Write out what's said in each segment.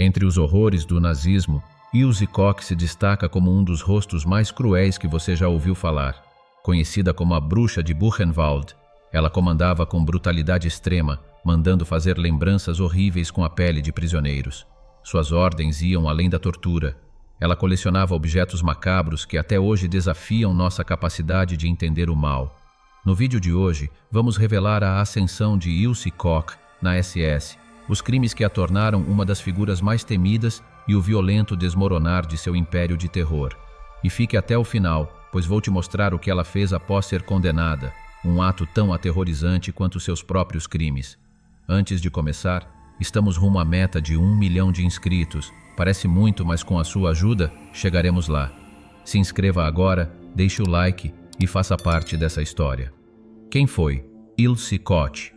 Entre os horrores do nazismo, Ilse Koch se destaca como um dos rostos mais cruéis que você já ouviu falar. Conhecida como a Bruxa de Buchenwald, ela comandava com brutalidade extrema, mandando fazer lembranças horríveis com a pele de prisioneiros. Suas ordens iam além da tortura. Ela colecionava objetos macabros que até hoje desafiam nossa capacidade de entender o mal. No vídeo de hoje, vamos revelar a ascensão de Ilse Koch na SS, os crimes que a tornaram uma das figuras mais temidas e o violento desmoronar de seu império de terror. E fique até o final, pois vou te mostrar o que ela fez após ser condenada, um ato tão aterrorizante quanto seus próprios crimes. Antes de começar, estamos rumo à meta de 1 milhão de inscritos. Parece muito, mas com a sua ajuda, chegaremos lá. Se inscreva agora, deixe o like e faça parte dessa história. Quem foi Ilse Koch?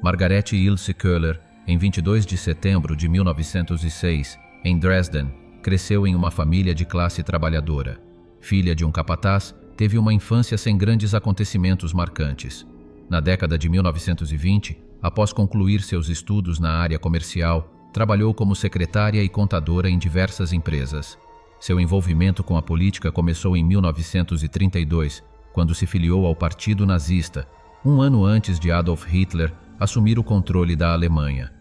Margarete Ilse Köhler, em 22 de setembro de 1906, em Dresden, cresceu em uma família de classe trabalhadora. Filha de um capataz, teve uma infância sem grandes acontecimentos marcantes. Na década de 1920, após concluir seus estudos na área comercial, trabalhou como secretária e contadora em diversas empresas. Seu envolvimento com a política começou em 1932, quando se filiou ao Partido Nazista, um ano antes de Adolf Hitler assumir o controle da Alemanha.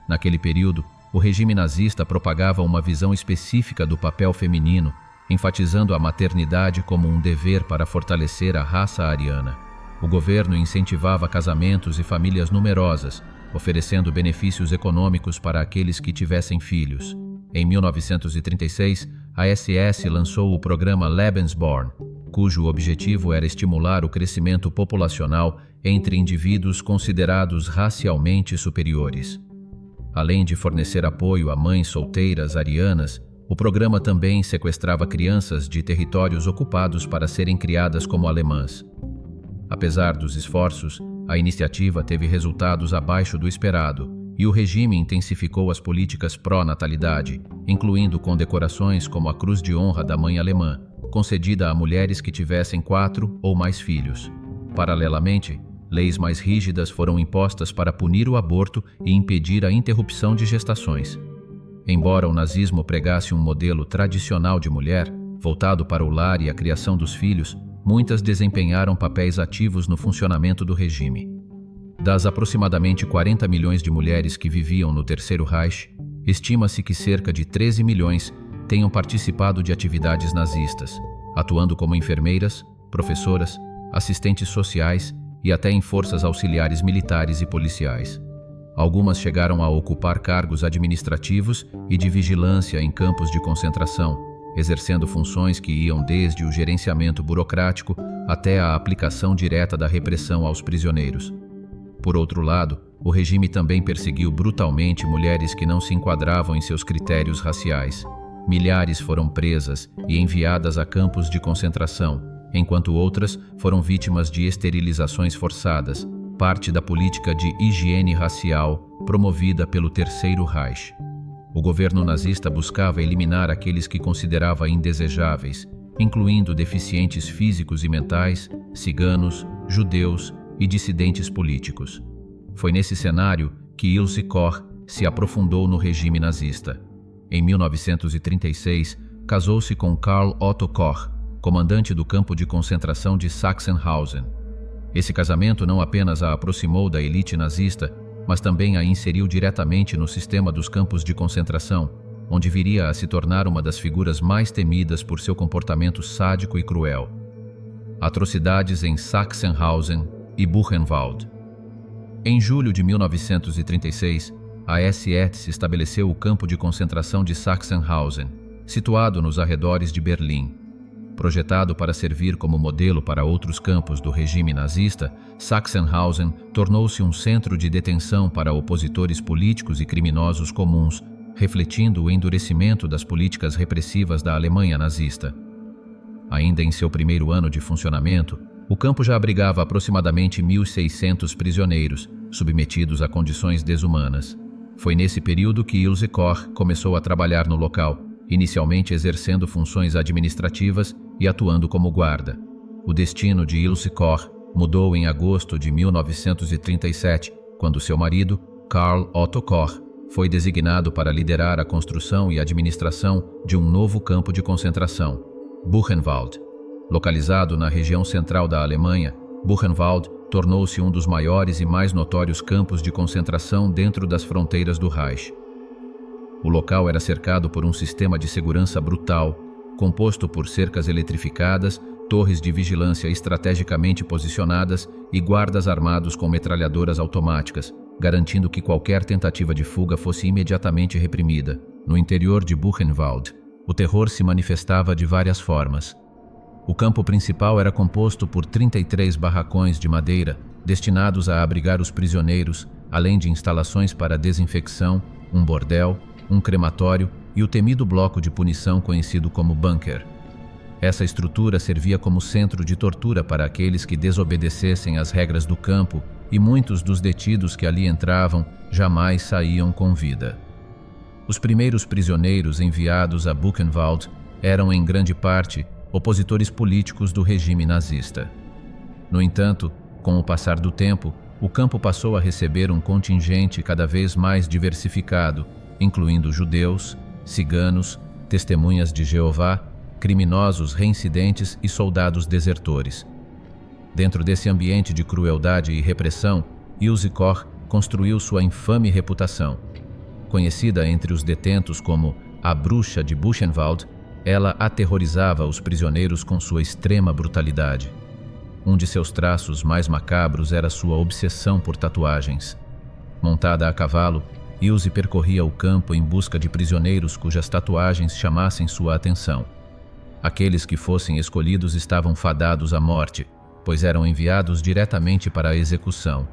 Naquele período, o regime nazista propagava uma visão específica do papel feminino, enfatizando a maternidade como um dever para fortalecer a raça ariana. O governo incentivava casamentos e famílias numerosas, oferecendo benefícios econômicos para aqueles que tivessem filhos. Em 1936, a SS lançou o programa Lebensborn, cujo objetivo era estimular o crescimento populacional entre indivíduos considerados racialmente superiores. Além de fornecer apoio a mães solteiras arianas, o programa também sequestrava crianças de territórios ocupados para serem criadas como alemãs. Apesar dos esforços, a iniciativa teve resultados abaixo do esperado e o regime intensificou as políticas pró-natalidade, incluindo condecorações como a Cruz de Honra da Mãe Alemã, concedida a mulheres que tivessem 4 ou mais filhos. Paralelamente, leis mais rígidas foram impostas para punir o aborto e impedir a interrupção de gestações. Embora o nazismo pregasse um modelo tradicional de mulher, voltado para o lar e a criação dos filhos, muitas desempenharam papéis ativos no funcionamento do regime. Das aproximadamente 40 milhões de mulheres que viviam no Terceiro Reich, estima-se que cerca de 13 milhões tenham participado de atividades nazistas, atuando como enfermeiras, professoras, assistentes sociais e até em forças auxiliares militares e policiais. Algumas chegaram a ocupar cargos administrativos e de vigilância em campos de concentração, exercendo funções que iam desde o gerenciamento burocrático até a aplicação direta da repressão aos prisioneiros. Por outro lado, o regime também perseguiu brutalmente mulheres que não se enquadravam em seus critérios raciais. Milhares foram presas e enviadas a campos de concentração, enquanto outras foram vítimas de esterilizações forçadas, parte da política de higiene racial promovida pelo Terceiro Reich. O governo nazista buscava eliminar aqueles que considerava indesejáveis, incluindo deficientes físicos e mentais, ciganos, judeus e dissidentes políticos. Foi nesse cenário que Ilse Koch se aprofundou no regime nazista. Em 1936, casou-se com Karl Otto Koch, comandante do campo de concentração de Sachsenhausen. Esse casamento não apenas a aproximou da elite nazista, mas também a inseriu diretamente no sistema dos campos de concentração, onde viria a se tornar uma das figuras mais temidas por seu comportamento sádico e cruel. Atrocidades em Sachsenhausen e Buchenwald. Em julho de 1936, a SS estabeleceu o campo de concentração de Sachsenhausen, situado nos arredores de Berlim. Projetado para servir como modelo para outros campos do regime nazista, Sachsenhausen tornou-se um centro de detenção para opositores políticos e criminosos comuns, refletindo o endurecimento das políticas repressivas da Alemanha nazista. Ainda em seu primeiro ano de funcionamento, o campo já abrigava aproximadamente 1.600 prisioneiros, submetidos a condições desumanas. Foi nesse período que Ilse Koch começou a trabalhar no local, inicialmente exercendo funções administrativas e atuando como guarda. O destino de Ilse Koch mudou em agosto de 1937, quando seu marido, Karl Otto Koch, foi designado para liderar a construção e administração de um novo campo de concentração, Buchenwald. Localizado na região central da Alemanha, Buchenwald tornou-se um dos maiores e mais notórios campos de concentração dentro das fronteiras do Reich. O local era cercado por um sistema de segurança brutal, composto por cercas eletrificadas, torres de vigilância estrategicamente posicionadas e guardas armados com metralhadoras automáticas, garantindo que qualquer tentativa de fuga fosse imediatamente reprimida. No interior de Buchenwald, o terror se manifestava de várias formas. O campo principal era composto por 33 barracões de madeira destinados a abrigar os prisioneiros, além de instalações para desinfecção, um bordel, um crematório e o temido bloco de punição conhecido como bunker. Essa estrutura servia como centro de tortura para aqueles que desobedecessem às regras do campo, e muitos dos detidos que ali entravam jamais saíam com vida. Os primeiros prisioneiros enviados a Buchenwald eram, em grande parte, opositores políticos do regime nazista. No entanto, com o passar do tempo, o campo passou a receber um contingente cada vez mais diversificado, incluindo judeus, ciganos, testemunhas de Jeová, criminosos reincidentes e soldados desertores. Dentro desse ambiente de crueldade e repressão, Ilse Koch construiu sua infame reputação. Conhecida entre os detentos como a Bruxa de Buchenwald, ela aterrorizava os prisioneiros com sua extrema brutalidade. Um de seus traços mais macabros era sua obsessão por tatuagens. Montada a cavalo, Ilse percorria o campo em busca de prisioneiros cujas tatuagens chamassem sua atenção. Aqueles que fossem escolhidos estavam fadados à morte, pois eram enviados diretamente para a execução.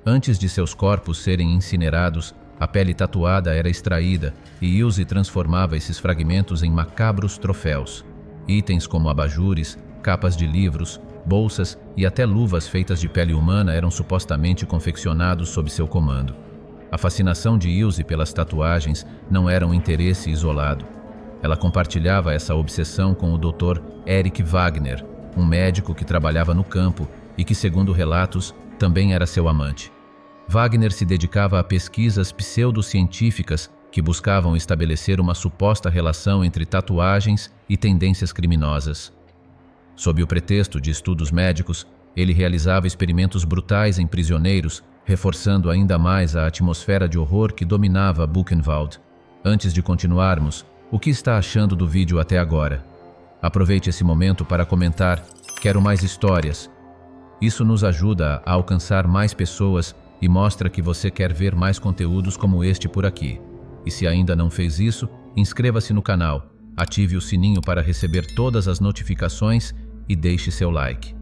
Antes de seus corpos serem incinerados, a pele tatuada era extraída e Ilse transformava esses fragmentos em macabros troféus. Itens como abajures, capas de livros, bolsas e até luvas feitas de pele humana eram supostamente confeccionados sob seu comando. A fascinação de Ilse pelas tatuagens não era um interesse isolado. Ela compartilhava essa obsessão com o Dr. Erich Wagner, um médico que trabalhava no campo e que, segundo relatos, também era seu amante. Wagner se dedicava a pesquisas pseudocientíficas que buscavam estabelecer uma suposta relação entre tatuagens e tendências criminosas. Sob o pretexto de estudos médicos, ele realizava experimentos brutais em prisioneiros, reforçando ainda mais a atmosfera de horror que dominava Buchenwald. Antes de continuarmos, o que está achando do vídeo até agora? Aproveite esse momento para comentar "Quero mais histórias". Isso nos ajuda a alcançar mais pessoas e mostra que você quer ver mais conteúdos como este por aqui. E se ainda não fez isso, inscreva-se no canal, ative o sininho para receber todas as notificações e deixe seu like.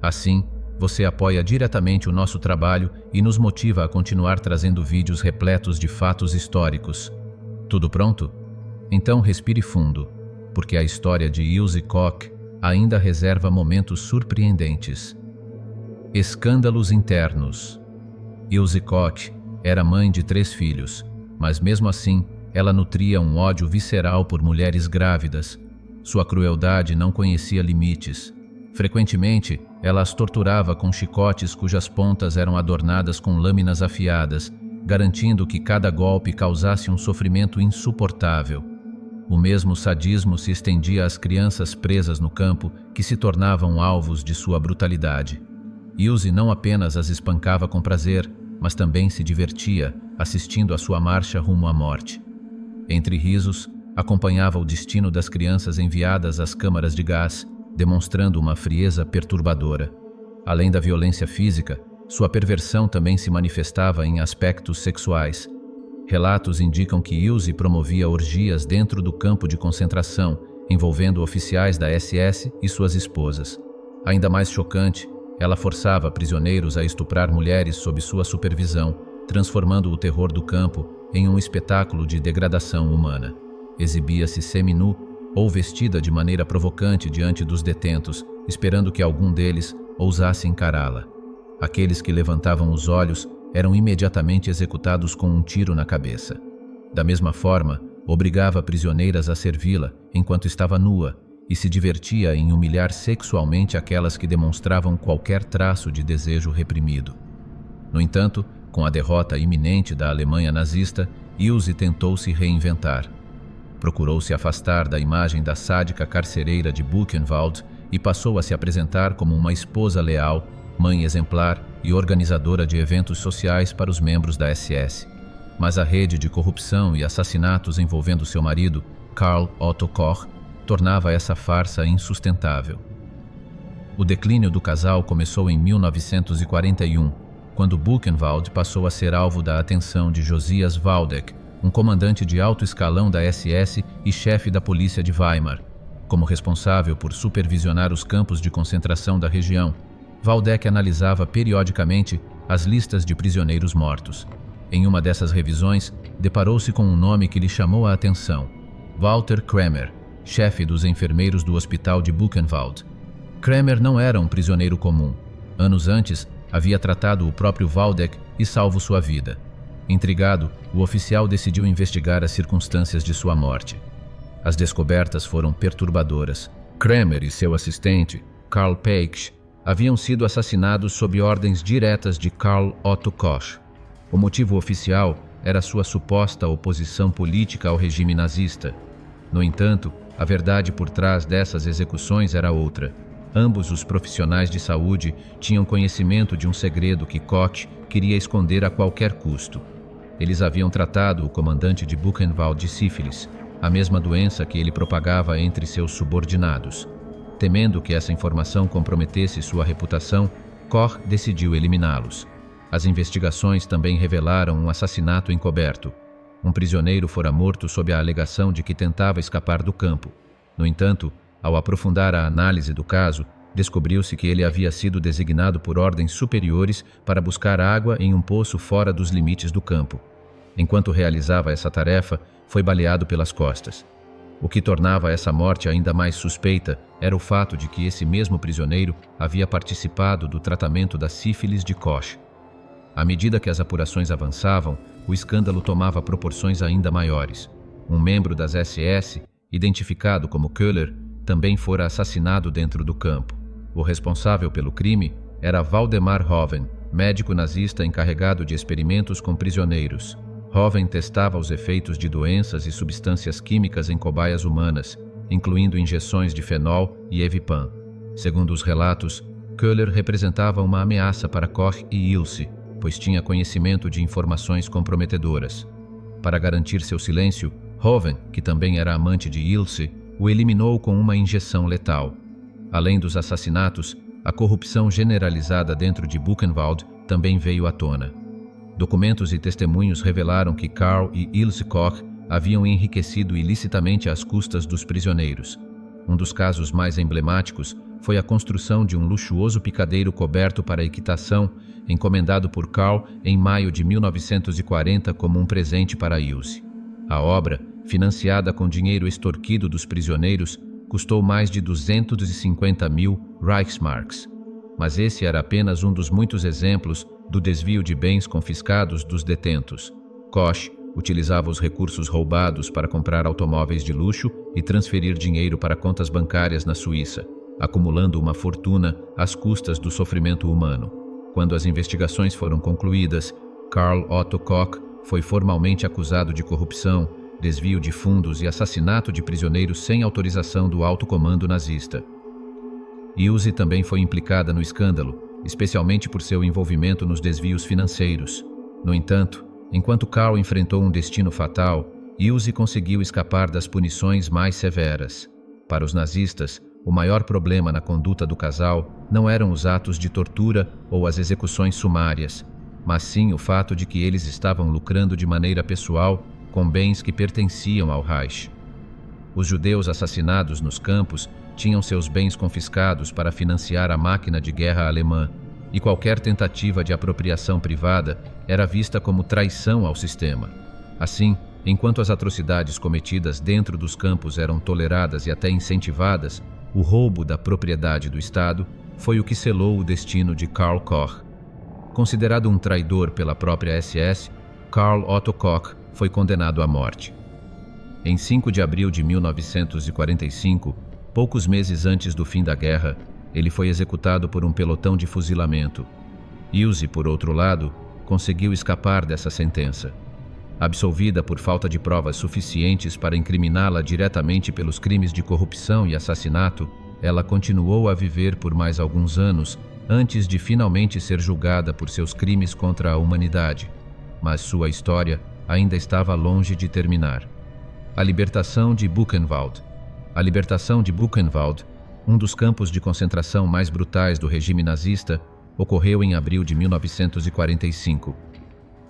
Assim, você apoia diretamente o nosso trabalho e nos motiva a continuar trazendo vídeos repletos de fatos históricos. Tudo pronto? Então respire fundo, porque a história de Ilse Koch ainda reserva momentos surpreendentes. Escândalos internos. Ilse Koch era mãe de 3 filhos, mas mesmo assim, ela nutria um ódio visceral por mulheres grávidas. Sua crueldade não conhecia limites. Frequentemente, ela as torturava com chicotes cujas pontas eram adornadas com lâminas afiadas, garantindo que cada golpe causasse um sofrimento insuportável. O mesmo sadismo se estendia às crianças presas no campo, que se tornavam alvos de sua brutalidade. Ilse não apenas as espancava com prazer, mas também se divertia, assistindo à sua marcha rumo à morte. Entre risos, acompanhava o destino das crianças enviadas às câmaras de gás, demonstrando uma frieza perturbadora. Além da violência física, sua perversão também se manifestava em aspectos sexuais. Relatos indicam que Ilse promovia orgias dentro do campo de concentração, envolvendo oficiais da SS e suas esposas. Ainda mais chocante, ela forçava prisioneiros a estuprar mulheres sob sua supervisão, transformando o terror do campo em um espetáculo de degradação humana. Exibia-se seminu ou vestida de maneira provocante diante dos detentos, esperando que algum deles ousasse encará-la. Aqueles que levantavam os olhos eram imediatamente executados com um tiro na cabeça. Da mesma forma, obrigava prisioneiras a servi-la enquanto estava nua e se divertia em humilhar sexualmente aquelas que demonstravam qualquer traço de desejo reprimido. No entanto, com a derrota iminente da Alemanha nazista, Ilse tentou se reinventar. Procurou se afastar da imagem da sádica carcereira de Buchenwald e passou a se apresentar como uma esposa leal, mãe exemplar e organizadora de eventos sociais para os membros da SS. Mas a rede de corrupção e assassinatos envolvendo seu marido, Karl Otto Koch, tornava essa farsa insustentável. O declínio do casal começou em 1941, quando Buchenwald passou a ser alvo da atenção de Josias Waldeck, um comandante de alto escalão da SS e chefe da polícia de Weimar. Como responsável por supervisionar os campos de concentração da região, Waldeck analisava periodicamente as listas de prisioneiros mortos. Em uma dessas revisões, deparou-se com um nome que lhe chamou a atenção: Walter Kremer, chefe dos enfermeiros do hospital de Buchenwald. Kremer não era um prisioneiro comum. Anos antes, havia tratado o próprio Waldeck e salvo sua vida. Intrigado, o oficial decidiu investigar as circunstâncias de sua morte. As descobertas foram perturbadoras. Kremer e seu assistente, Karl Paich, haviam sido assassinados sob ordens diretas de Karl Otto Koch. O motivo oficial era sua suposta oposição política ao regime nazista. No entanto, a verdade por trás dessas execuções era outra. Ambos os profissionais de saúde tinham conhecimento de um segredo que Koch queria esconder a qualquer custo. Eles haviam tratado o comandante de Buchenwald de sífilis, a mesma doença que ele propagava entre seus subordinados. Temendo que essa informação comprometesse sua reputação, Koch decidiu eliminá-los. As investigações também revelaram um assassinato encoberto. Um prisioneiro fora morto sob a alegação de que tentava escapar do campo. No entanto, ao aprofundar a análise do caso, descobriu-se que ele havia sido designado por ordens superiores para buscar água em um poço fora dos limites do campo. Enquanto realizava essa tarefa, foi baleado pelas costas. O que tornava essa morte ainda mais suspeita era o fato de que esse mesmo prisioneiro havia participado do tratamento da sífilis de Koch. À medida que as apurações avançavam, o escândalo tomava proporções ainda maiores. Um membro das SS, identificado como Köhler, também fora assassinado dentro do campo. O responsável pelo crime era Waldemar Hoven, médico nazista encarregado de experimentos com prisioneiros. Hoven testava os efeitos de doenças e substâncias químicas em cobaias humanas, incluindo injeções de fenol e Evipan. Segundo os relatos, Köhler representava uma ameaça para Koch e Ilse, pois tinha conhecimento de informações comprometedoras. Para garantir seu silêncio, Hoven, que também era amante de Ilse, o eliminou com uma injeção letal. Além dos assassinatos, a corrupção generalizada dentro de Buchenwald também veio à tona. Documentos e testemunhos revelaram que Karl e Ilse Koch haviam enriquecido ilicitamente às custas dos prisioneiros. Um dos casos mais emblemáticos foi a construção de um luxuoso picadeiro coberto para equitação, encomendado por Karl em maio de 1940 como um presente para Ilse. A obra, financiada com dinheiro extorquido dos prisioneiros, custou mais de 250.000 Reichsmarks. Mas esse era apenas um dos muitos exemplos do desvio de bens confiscados dos detentos. Koch utilizava os recursos roubados para comprar automóveis de luxo e transferir dinheiro para contas bancárias na Suíça, acumulando uma fortuna às custas do sofrimento humano. Quando as investigações foram concluídas, Karl Otto Koch foi formalmente acusado de corrupção, desvio de fundos e assassinato de prisioneiros sem autorização do alto comando nazista. Ilse também foi implicada no escândalo, especialmente por seu envolvimento nos desvios financeiros. No entanto, enquanto Karl enfrentou um destino fatal, Ilse conseguiu escapar das punições mais severas. Para os nazistas, o maior problema na conduta do casal não eram os atos de tortura ou as execuções sumárias, mas sim o fato de que eles estavam lucrando de maneira pessoal com bens que pertenciam ao Reich. Os judeus assassinados nos campos tinham seus bens confiscados para financiar a máquina de guerra alemã, e qualquer tentativa de apropriação privada era vista como traição ao sistema. Assim, enquanto as atrocidades cometidas dentro dos campos eram toleradas e até incentivadas, o roubo da propriedade do Estado foi o que selou o destino de Karl Koch. Considerado um traidor pela própria SS, Karl Otto Koch foi condenado à morte. Em 5 de abril de 1945, poucos meses antes do fim da guerra, ele foi executado por um pelotão de fuzilamento. Ilse, por outro lado, conseguiu escapar dessa sentença. Absolvida por falta de provas suficientes para incriminá-la diretamente pelos crimes de corrupção e assassinato, ela continuou a viver por mais alguns anos antes de finalmente ser julgada por seus crimes contra a humanidade. Mas sua história ainda estava longe de terminar. A libertação de Buchenwald. A libertação de Buchenwald, um dos campos de concentração mais brutais do regime nazista, ocorreu em abril de 1945.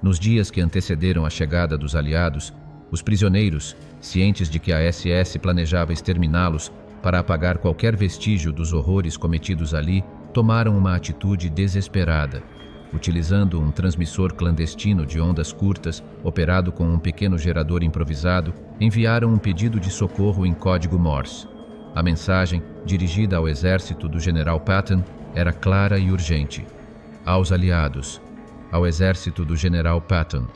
Nos dias que antecederam a chegada dos aliados, os prisioneiros, cientes de que a SS planejava exterminá-los para apagar qualquer vestígio dos horrores cometidos ali, tomaram uma atitude desesperada. Utilizando um transmissor clandestino de ondas curtas, operado com um pequeno gerador improvisado, enviaram um pedido de socorro em código Morse. A mensagem, dirigida ao exército do general Patton, era clara e urgente. Aos aliados, ao exército do general Patton.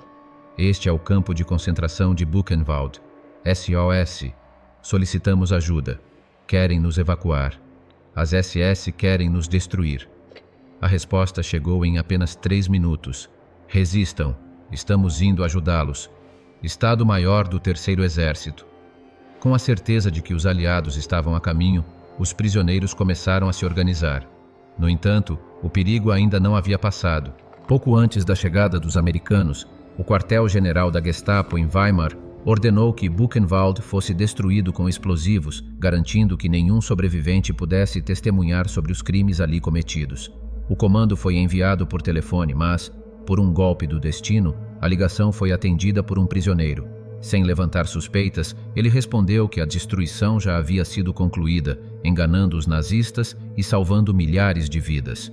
Este é o campo de concentração de Buchenwald. SOS. Solicitamos ajuda. Querem nos evacuar. As SS querem nos destruir. A resposta chegou em apenas 3 minutos. Resistam. Estamos indo ajudá-los. Estado-Maior do Terceiro Exército. Com a certeza de que os aliados estavam a caminho, os prisioneiros começaram a se organizar. No entanto, o perigo ainda não havia passado. Pouco antes da chegada dos americanos, o quartel-general da Gestapo em Weimar ordenou que Buchenwald fosse destruído com explosivos, garantindo que nenhum sobrevivente pudesse testemunhar sobre os crimes ali cometidos. O comando foi enviado por telefone, mas, por um golpe do destino, a ligação foi atendida por um prisioneiro. Sem levantar suspeitas, ele respondeu que a destruição já havia sido concluída, enganando os nazistas e salvando milhares de vidas.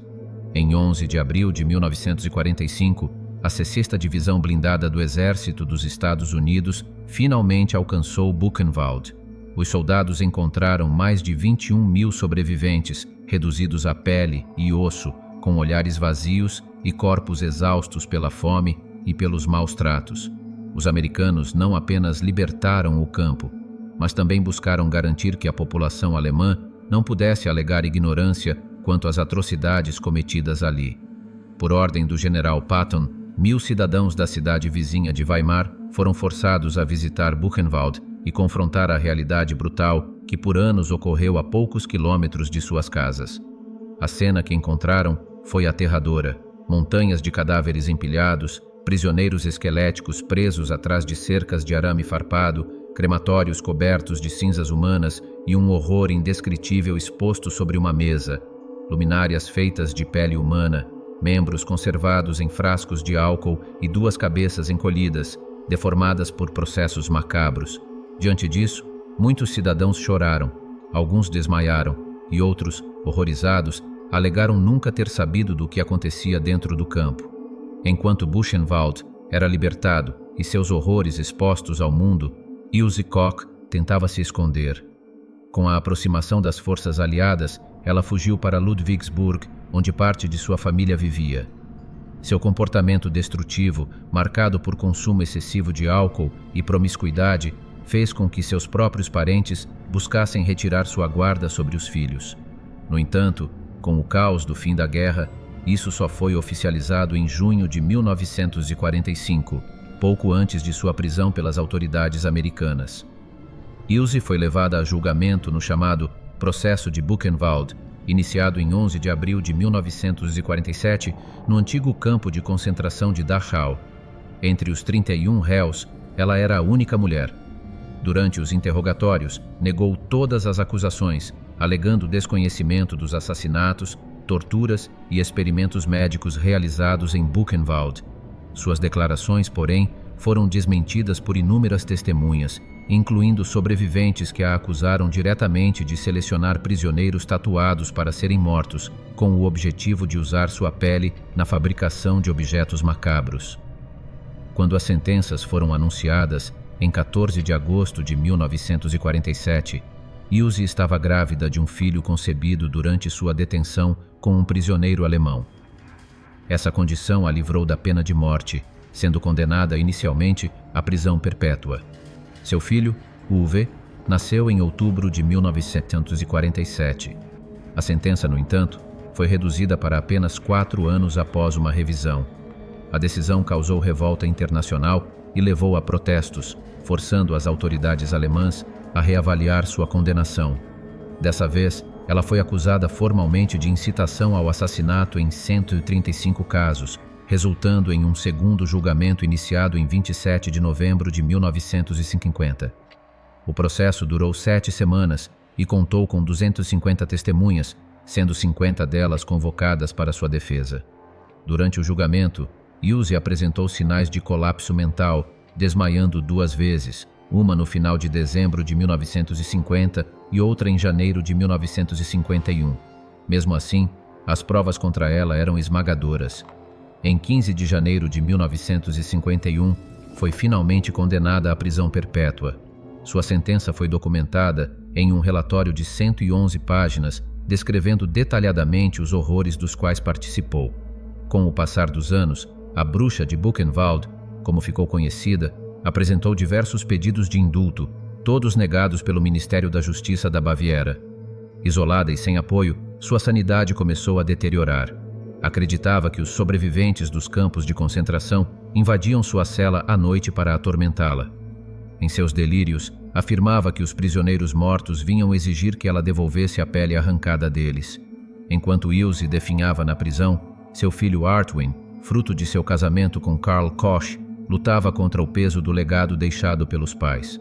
Em 11 de abril de 1945, a 6ª Divisão Blindada do Exército dos Estados Unidos finalmente alcançou Buchenwald. Os soldados encontraram mais de 21.000 sobreviventes, reduzidos a pele e osso, com olhares vazios e corpos exaustos pela fome e pelos maus tratos. Os americanos não apenas libertaram o campo, mas também buscaram garantir que a população alemã não pudesse alegar ignorância quanto às atrocidades cometidas ali. Por ordem do general Patton, 1.000 cidadãos da cidade vizinha de Weimar foram forçados a visitar Buchenwald e confrontar a realidade brutal que por anos ocorreu a poucos quilômetros de suas casas. A cena que encontraram foi aterradora. Montanhas de cadáveres empilhados, prisioneiros esqueléticos presos atrás de cercas de arame farpado, crematórios cobertos de cinzas humanas e um horror indescritível exposto sobre uma mesa, luminárias feitas de pele humana, membros conservados em frascos de álcool e 2 cabeças encolhidas, deformadas por processos macabros. Diante disso, muitos cidadãos choraram, alguns desmaiaram e outros, horrorizados, alegaram nunca ter sabido do que acontecia dentro do campo. Enquanto Buchenwald era libertado e seus horrores expostos ao mundo, Ilse Koch tentava se esconder. Com a aproximação das forças aliadas, ela fugiu para Ludwigsburg, onde parte de sua família vivia. Seu comportamento destrutivo, marcado por consumo excessivo de álcool e promiscuidade, fez com que seus próprios parentes buscassem retirar sua guarda sobre os filhos. No entanto, com o caos do fim da guerra, isso só foi oficializado em junho de 1945, pouco antes de sua prisão pelas autoridades americanas. Ilse foi levada a julgamento no chamado Processo de Buchenwald, iniciado em 11 de abril de 1947, no antigo campo de concentração de Dachau. Entre os 31 réus, ela era a única mulher. Durante os interrogatórios, negou todas as acusações, alegando desconhecimento dos assassinatos, torturas e experimentos médicos realizados em Buchenwald. Suas declarações, porém, foram desmentidas por inúmeras testemunhas, incluindo sobreviventes que a acusaram diretamente de selecionar prisioneiros tatuados para serem mortos, com o objetivo de usar sua pele na fabricação de objetos macabros. Quando as sentenças foram anunciadas, em 14 de agosto de 1947, Ilse estava grávida de um filho concebido durante sua detenção com um prisioneiro alemão. Essa condição a livrou da pena de morte, sendo condenada inicialmente à prisão perpétua. Seu filho, Uwe, nasceu em outubro de 1947. A sentença, no entanto, foi reduzida para apenas 4 anos após uma revisão. A decisão causou revolta internacional e levou a protestos, forçando as autoridades alemãs a reavaliar sua condenação. Dessa vez, ela foi acusada formalmente de incitação ao assassinato em 135 casos, resultando em um segundo julgamento iniciado em 27 de novembro de 1950. O processo durou 7 semanas e contou com 250 testemunhas, sendo 50 delas convocadas para sua defesa. Durante o julgamento, Ilse apresentou sinais de colapso mental, desmaiando 2 vezes, uma no final de dezembro de 1950 e outra em janeiro de 1951. Mesmo assim, as provas contra ela eram esmagadoras. Em 15 de janeiro de 1951, foi finalmente condenada à prisão perpétua. Sua sentença foi documentada em um relatório de 111 páginas, descrevendo detalhadamente os horrores dos quais participou. Com o passar dos anos, a bruxa de Buchenwald, como ficou conhecida, apresentou diversos pedidos de indulto, todos negados pelo Ministério da Justiça da Baviera. Isolada e sem apoio, sua sanidade começou a deteriorar. Acreditava que os sobreviventes dos campos de concentração invadiam sua cela à noite para atormentá-la. Em seus delírios, afirmava que os prisioneiros mortos vinham exigir que ela devolvesse a pele arrancada deles. Enquanto Ilse definhava na prisão, seu filho Artwin, fruto de seu casamento com Karl Koch, lutava contra o peso do legado deixado pelos pais.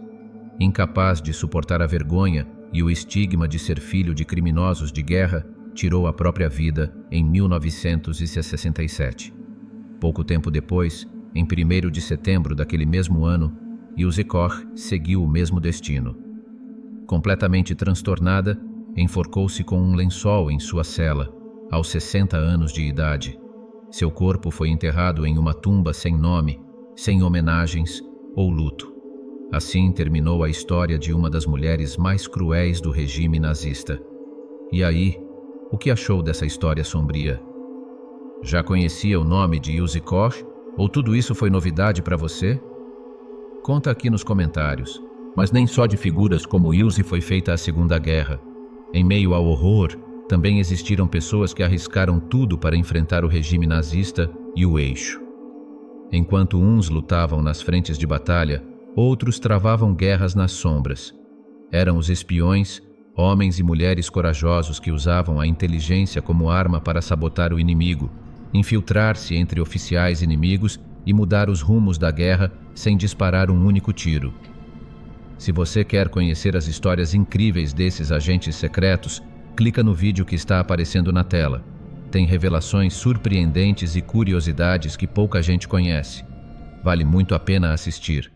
Incapaz de suportar a vergonha e o estigma de ser filho de criminosos de guerra, tirou a própria vida em 1967. Pouco tempo depois, em 1º de setembro daquele mesmo ano, Ilse Koch seguiu o mesmo destino. Completamente transtornada, enforcou-se com um lençol em sua cela, aos 60 anos de idade. Seu corpo foi enterrado em uma tumba sem nome, sem homenagens ou luto. Assim terminou a história de uma das mulheres mais cruéis do regime nazista. E aí, o que achou dessa história sombria? Já conhecia o nome de Ilse Koch? Ou tudo isso foi novidade para você? Conta aqui nos comentários. Mas nem só de figuras como Ilse foi feita a Segunda Guerra. Em meio ao horror, também existiram pessoas que arriscaram tudo para enfrentar o regime nazista e o eixo. Enquanto uns lutavam nas frentes de batalha, outros travavam guerras nas sombras. Eram os espiões, homens e mulheres corajosos que usavam a inteligência como arma para sabotar o inimigo, infiltrar-se entre oficiais inimigos e mudar os rumos da guerra sem disparar um único tiro. Se você quer conhecer as histórias incríveis desses agentes secretos, clica no vídeo que está aparecendo na tela. Tem revelações surpreendentes e curiosidades que pouca gente conhece. Vale muito a pena assistir.